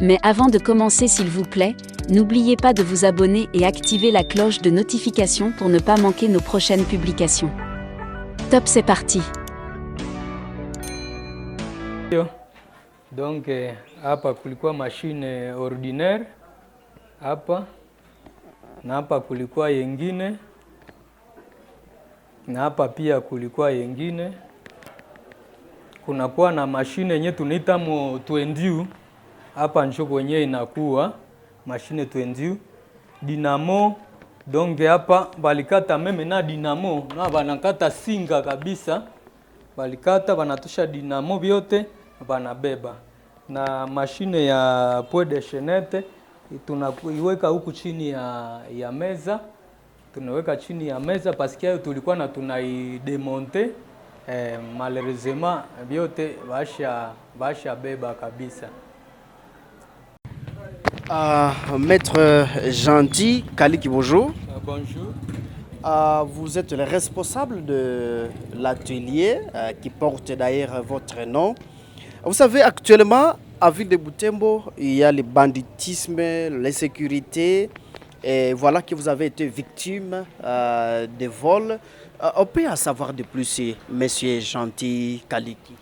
Mais avant de commencer, s'il vous plaît, n'oubliez pas de vous abonner et activer la cloche de notification pour ne pas manquer nos prochaines publications. Top, c'est parti. Donc hapa kulikuwa mashine ordinaire hapa, na hapa kulikuwa yengine, na hapa pia kulikuwa yengine. Kunakuwa na mashine yenye tunaita mo 20 hapa njo kwenye inakuwa mashine 20 dynamo. Donc hapa balikata meme na dynamo na banakata singa kabisa, balikata banatosha dynamo vyote banabeba. Na mashine ya point de chaînette tunaiweka huku chini ya meza, tunaweka chini ya meza paske tulikuwa na tunaidemonte. Malheureusement vyote basha beba kabisa. Maître Gentil Kaliki, bonjour. Bonjour. Vous êtes le responsable de l'atelier qui porte d'ailleurs votre nom. Vous savez, actuellement, à Ville de Butembo, il y a le banditisme, l'insécurité, et voilà que vous avez été victime de vols. On peut en savoir de plus, Monsieur Gentil Kaliki.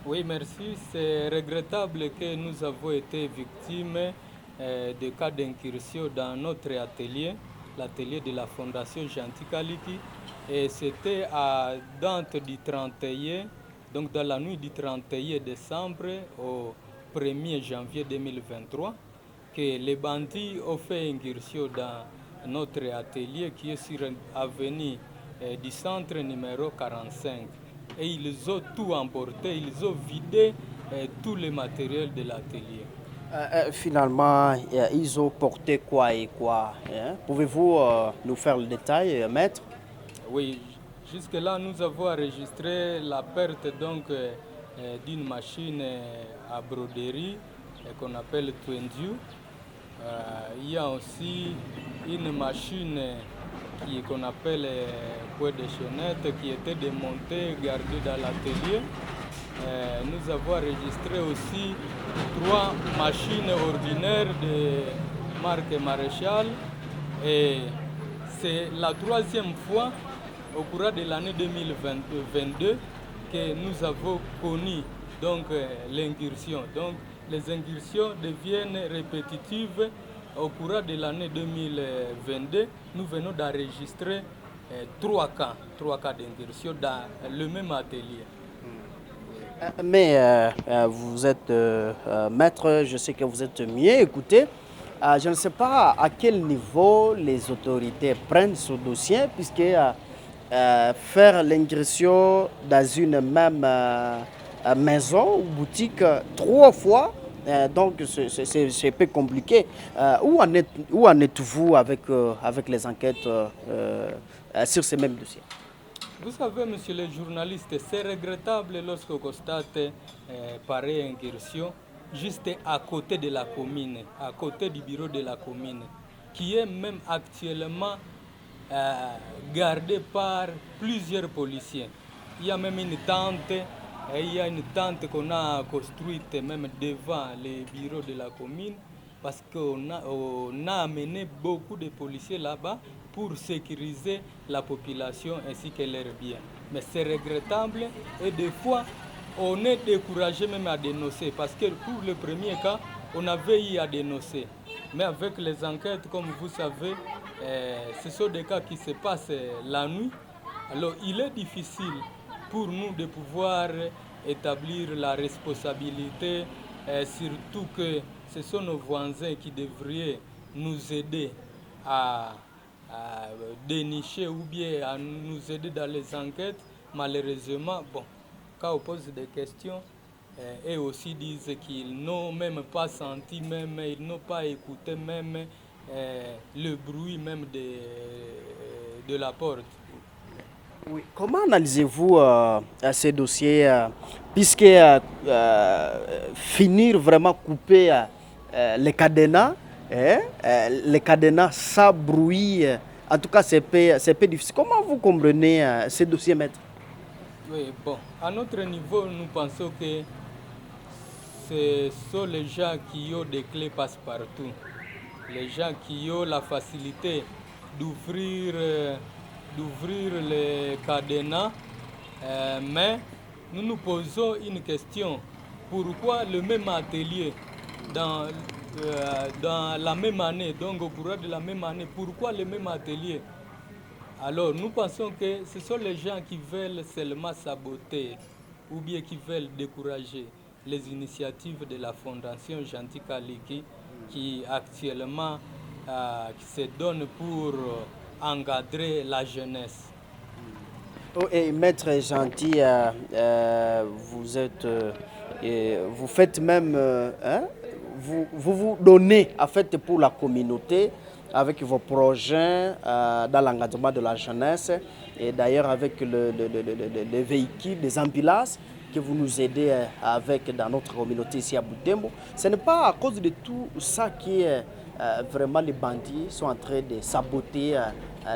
Oui, merci. C'est regrettable que nous avons été victimes de cas d'incursion dans notre atelier, l'atelier de la Fondation Gentil Kaliki. Et c'était à date du 31, donc dans la nuit du 31 décembre au 1er janvier 2023, que les bandits ont fait incursion dans notre atelier qui est sur l'avenue du centre numéro 45. Et ils ont tout emporté, ils ont vidé tout le matériel de l'atelier. Finalement, ils ont porté quoi et quoi, hein? Pouvez-vous nous faire le détail, maître? Oui, jusque-là, nous avons enregistré la perte donc d'une machine à broderie qu'on appelle Twendiu. Il y a aussi une machine qu'on appelle point de chaînette qui était démontée, gardée dans l'atelier. Nous avons enregistré aussi 3 machines ordinaires de marque Maréchal. Et c'est la 3e fois au cours de l'année 2022 que nous avons connu donc l'incursion. Donc les incursions deviennent répétitives. Au cours de l'année 2022, nous venons d'enregistrer 3 cas d'incursion dans le même atelier. Mais vous êtes maître, je sais que vous êtes mieux écouté. Je ne sais pas à quel niveau les autorités prennent ce dossier, puisque faire l'ingression dans une même maison ou boutique 3 fois, donc c'est un peu compliqué. Où en êtes-vous avec les enquêtes sur ces mêmes dossiers? Vous savez, monsieur le journaliste, c'est regrettable lorsqu'on constate pareille incursion juste à côté de la commune, à côté du bureau de la commune, qui est même actuellement gardé par plusieurs policiers. Il y a même une tente qu'on a construite même devant les bureaux de la commune, parce qu'on a amené beaucoup de policiers là-bas pour sécuriser la population ainsi que leurs biens. Mais c'est regrettable et des fois on est découragé même à dénoncer, parce que pour le premier cas on avait eu à dénoncer. Mais avec les enquêtes, comme vous savez, ce sont des cas qui se passent la nuit. Alors il est difficile pour nous de pouvoir établir la responsabilité, surtout que ce sont nos voisins qui devraient nous aider à dénicher ou bien à nous aider dans les enquêtes. Malheureusement, quand on pose des questions, eux aussi disent qu'ils n'ont même pas senti, même ils n'ont pas écouté même le bruit même de la porte. Oui. Comment analysez-vous ces dossiers, puisque finir vraiment couper les cadenas, les cadenas sans bruit, en tout cas c'est peu difficile. Comment vous comprenez ces dossiers, maître? Oui, bon, à notre niveau, nous pensons que ce sont les gens qui ont des clés passe-partout. Les gens qui ont la facilité d'ouvrir les cadenas. Mais nous nous posons une question. Pourquoi le même atelier dans la même année, donc au cours de la même année, pourquoi le même atelier? Alors nous pensons que ce sont les gens qui veulent seulement saboter ou bien qui veulent décourager les initiatives de la Fondation Gentil Kaliki qui actuellement qui se donne pour encadrer la jeunesse. Oh, et Maître Gentil, vous faites même, vous donnez en fait pour la communauté avec vos projets dans l'engagement de la jeunesse et d'ailleurs avec les véhicules, les ambulances que vous nous aidez avec dans notre communauté ici à Butembo. Ce n'est pas à cause de tout ça que vraiment les bandits sont en train de saboter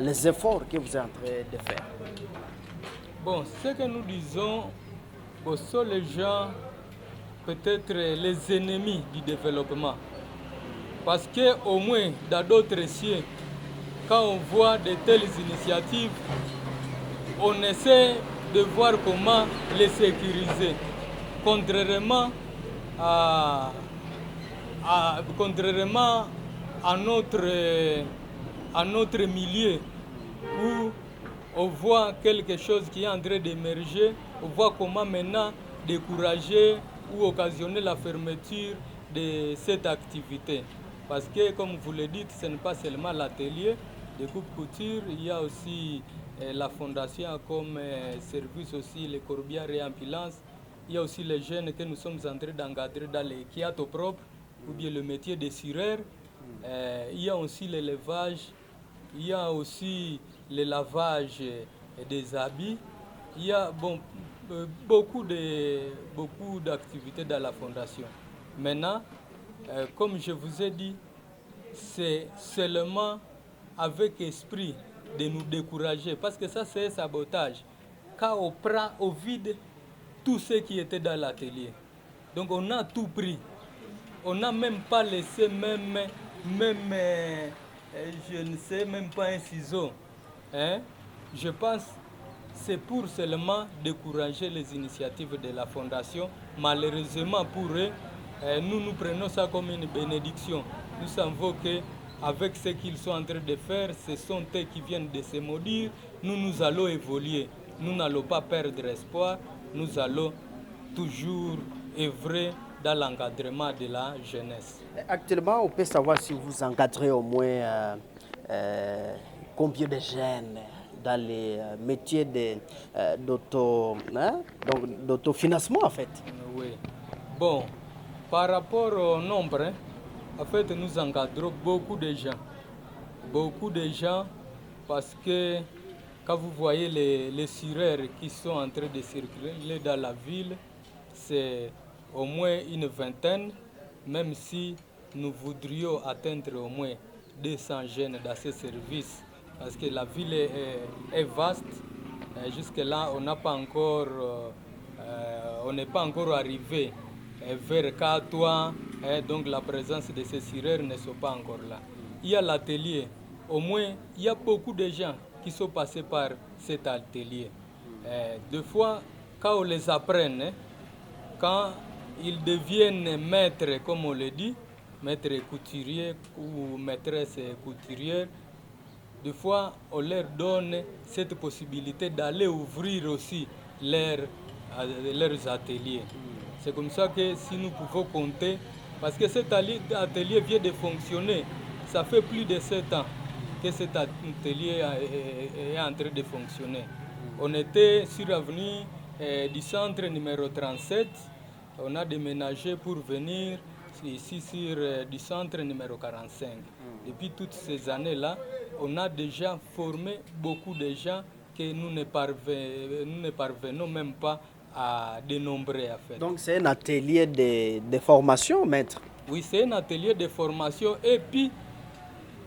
les efforts que vous êtes en train de faire. Bon, ce que nous disons, ce sont les gens, peut-être les ennemis du développement. Parce qu'au moins, dans d'autres cieux, quand on voit de telles initiatives, on essaie de voir comment les sécuriser. Contrairement à notre milieu où on voit quelque chose qui est en train d'émerger, on voit comment maintenant décourager ou occasionner la fermeture de cette activité. Parce que, comme vous le dites, ce n'est pas seulement l'atelier de coupe-couture, il y a aussi la fondation comme service aussi, les corbières et ambulances. Il y a aussi les jeunes que nous sommes en train d'encadrer dans les kiato propres, ou bien le métier de sireur. Il y a aussi l'élevage, il y a aussi le lavage des habits. Il y a beaucoup d'activités dans la fondation. Maintenant, comme je vous ai dit, c'est seulement avec esprit de nous décourager, parce que ça c'est un sabotage. Quand on prend au vide tout ce qui était dans l'atelier. Donc on a tout pris. On n'a même pas laissé même je ne sais même pas un ciseau. Hein? Je pense que c'est pour seulement décourager les initiatives de la Fondation. Malheureusement pour eux, nous prenons ça comme une bénédiction. Nous savons qu'avec ce qu'ils sont en train de faire, ce sont eux qui viennent de se maudire. Nous allons évoluer. Nous n'allons pas perdre espoir. Nous allons toujours œuvrer dans l'encadrement de la jeunesse. Actuellement, on peut savoir si vous encadrez au moins combien de jeunes dans les métiers d'autofinancement en fait. Oui. Bon, par rapport au nombre, en fait, nous encadrons beaucoup de gens. Beaucoup de gens parce que quand vous voyez les sireurs qui sont en train de circuler dans la ville, c'est au moins une vingtaine, même si nous voudrions atteindre au moins 200 jeunes dans ce service, parce que la ville est vaste. Jusque-là, on n'est pas encore arrivé vers Katoa, donc la présence de ces sireurs ne sont pas encore là. Il y a l'atelier, au moins il y a beaucoup de gens qui sont passés par cet atelier. Des fois, quand on les apprend, quand ils deviennent maîtres, comme on le dit, maîtres couturiers ou maîtresses couturières, des fois on leur donne cette possibilité d'aller ouvrir aussi leurs ateliers. C'est comme ça que si nous pouvons compter, parce que cet atelier vient de fonctionner, ça fait plus de 7 ans que cet atelier est en train de fonctionner. On était sur l'avenue du centre numéro 37, on a déménagé pour venir ici sur du centre numéro 45. Depuis toutes ces années-là, on a déjà formé beaucoup de gens que nous ne parvenons même pas à dénombrer en fait. Donc c'est un atelier de formation, maître? Oui, c'est un atelier de formation. Et puis,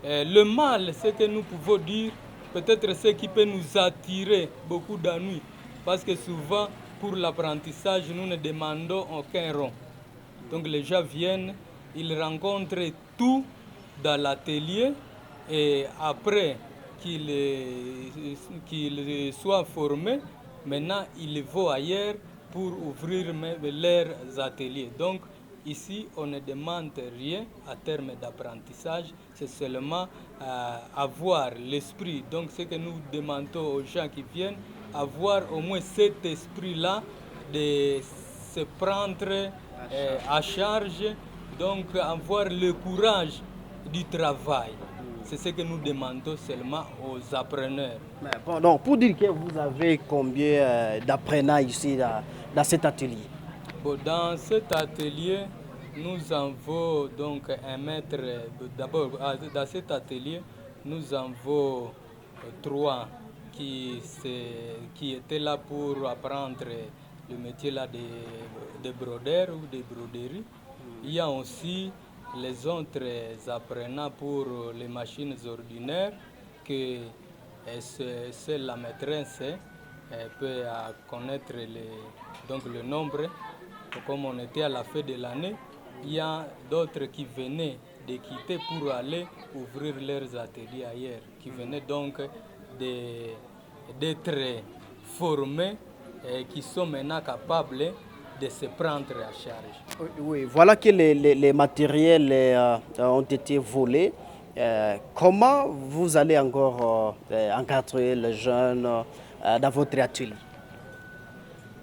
le mal, c'est que nous pouvons dire, peut-être ce qui peut nous attirer beaucoup d'ennuis, parce que souvent, pour l'apprentissage, nous ne demandons aucun rond. Donc les gens viennent, ils rencontrent tout dans l'atelier et après qu'ils soient formés, maintenant ils vont ailleurs pour ouvrir leurs ateliers. Donc ici, on ne demande rien à terme d'apprentissage, c'est seulement avoir l'esprit. Donc ce que nous demandons aux gens qui viennent, avoir au moins cet esprit-là de se prendre à charge, donc avoir le courage du travail. C'est ce que nous demandons seulement aux appreneurs. Bon, donc, pour dire que vous avez combien d'apprenants ici dans cet atelier? Bon, dans cet atelier, nous avons donc un maître. D'abord, dans cet atelier, nous avons 3 qui étaient là pour apprendre le métier là de brodeur ou de broderie. Il y a aussi les autres apprenants pour les machines ordinaires que seule la maîtresse peut connaître donc le nombre. Comme on était à la fin de l'année, il y a d'autres qui venaient de quitter pour aller ouvrir leurs ateliers ailleurs, qui venaient donc d'être formés et qui sont maintenant capables de se prendre à charge. Oui, voilà que les matériels ont été volés. Comment vous allez encore encadrer les jeunes dans votre atelier?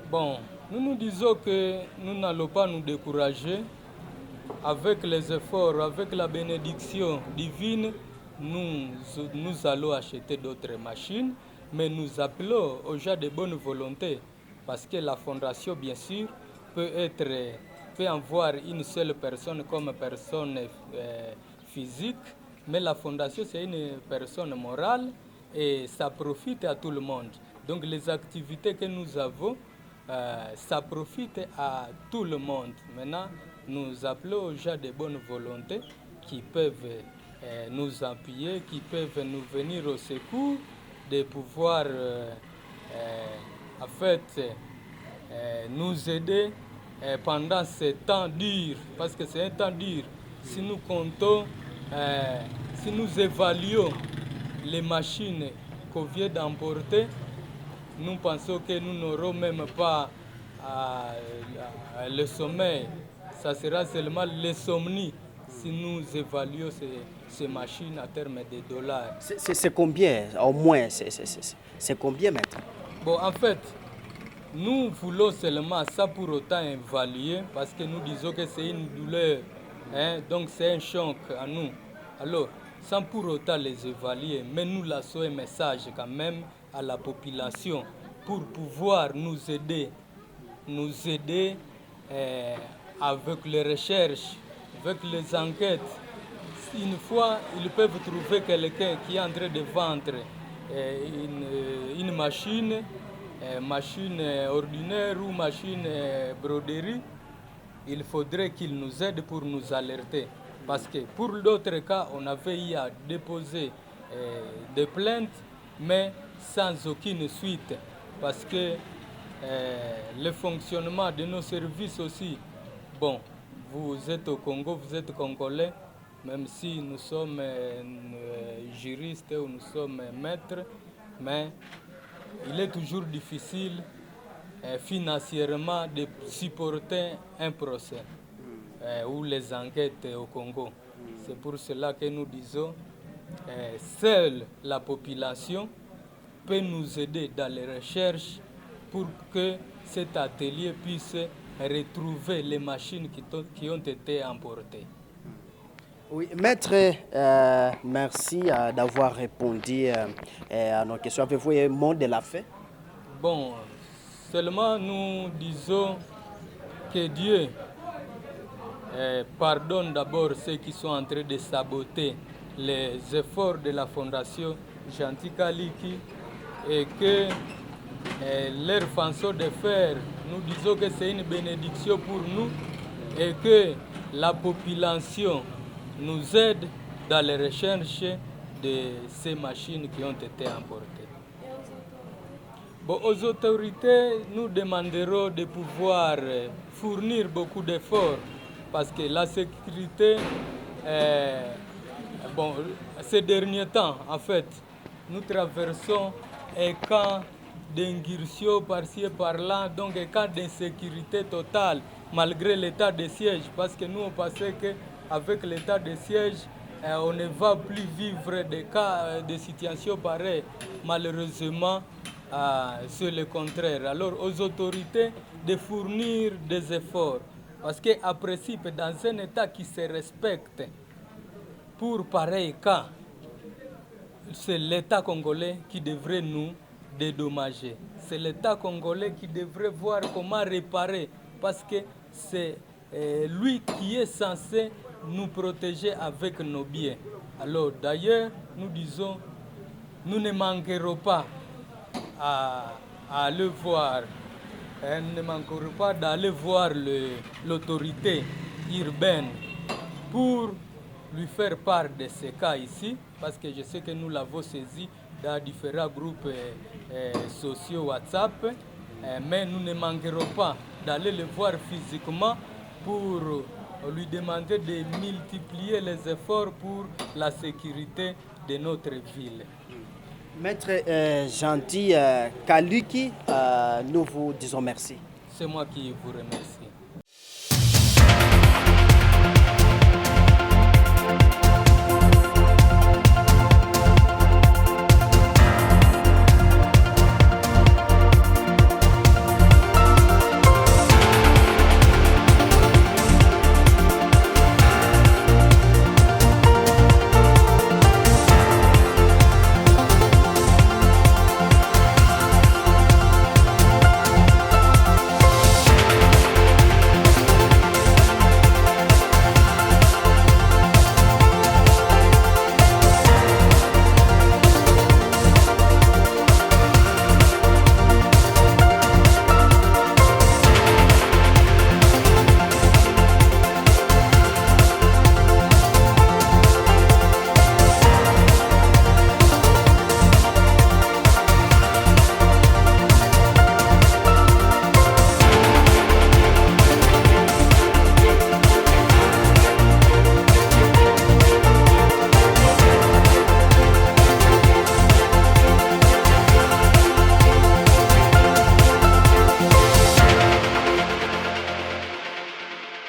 Bon, nous disons que nous n'allons pas nous décourager. Avec les efforts, avec la bénédiction divine, nous allons acheter d'autres machines, mais nous appelons aux gens de bonne volonté, parce que la fondation, bien sûr, peut avoir une seule personne comme personne physique, mais la fondation, c'est une personne morale et ça profite à tout le monde. Donc les activités que nous avons, ça profite à tout le monde. Maintenant, nous appelons aux gens de bonne volonté qui peuvent nous appuyer, qui peuvent nous venir au secours, de pouvoir en fait nous aider pendant ce temps dur, parce que c'est un temps dur. Si nous comptons, si nous évaluons les machines qu'on vient d'emporter, nous pensons que nous n'aurons même pas le sommeil. Ça sera seulement l'insomnie si nous évaluons ces machines à terme de dollars. C'est combien, au moins, c'est combien maintenant? Bon, en fait, nous voulons seulement ça pour autant évaluer, parce que nous disons que c'est une douleur, hein, donc c'est un choc à nous. Alors, sans pour autant les évaluer, mais nous lançons un message quand même à la population pour pouvoir nous aider avec les recherches, avec les enquêtes. Une fois, ils peuvent trouver quelqu'un qui est en train de vendre une machine ordinaire ou machine broderie, il faudrait qu'ils nous aident pour nous alerter. Parce que pour d'autres cas, on avait eu à déposer des plaintes, mais sans aucune suite. Parce que le fonctionnement de nos services aussi, bon, vous êtes au Congo, vous êtes congolais, même si nous sommes juristes ou nous sommes maîtres, mais il est toujours difficile financièrement de supporter un procès ou les enquêtes au Congo. C'est pour cela que nous disons seule la population peut nous aider dans les recherches pour que cet atelier puisse retrouver les machines qui ont été emportées. Oui, maître, merci d'avoir répondu à nos questions. Avez-vous un mot de la fin? Bon, seulement nous disons que Dieu pardonne d'abord ceux qui sont en train de saboter les efforts de la Fondation Gentil Kaliki et que leur façon de faire, nous disons que c'est une bénédiction pour nous et que la population nous aide dans les recherches de ces machines qui ont été emportées. Bon, aux autorités, nous demanderons de pouvoir fournir beaucoup d'efforts parce que la sécurité, bon, ces derniers temps, en fait, nous traversons un camp d'ingursion par-ci et par-là, donc un camp d'insécurité totale, malgré l'état de siège, parce que nous, on pensait qu'avec l'état de siège, on ne va plus vivre des cas de situation pareille. Malheureusement, c'est le contraire. Alors, aux autorités de fournir des efforts, parce qu'à principe, dans un État qui se respecte, pour pareil cas, c'est l'État congolais qui devrait nous dédommager. C'est l'État congolais qui devrait voir comment réparer, parce que c'est lui qui est censé nous protéger avec nos biens. Alors d'ailleurs, nous disons, nous ne manquerons pas à le voir. Nous ne manquerons pas d'aller voir l'autorité urbaine pour lui faire part de ces cas ici, parce que je sais que nous l'avons saisi dans différents groupes sociaux WhatsApp, mais nous ne manquerons pas d'aller le voir physiquement pour lui demander de multiplier les efforts pour la sécurité de notre ville. Maître Gentil Kaluki, nous vous disons merci. C'est moi qui vous remercie.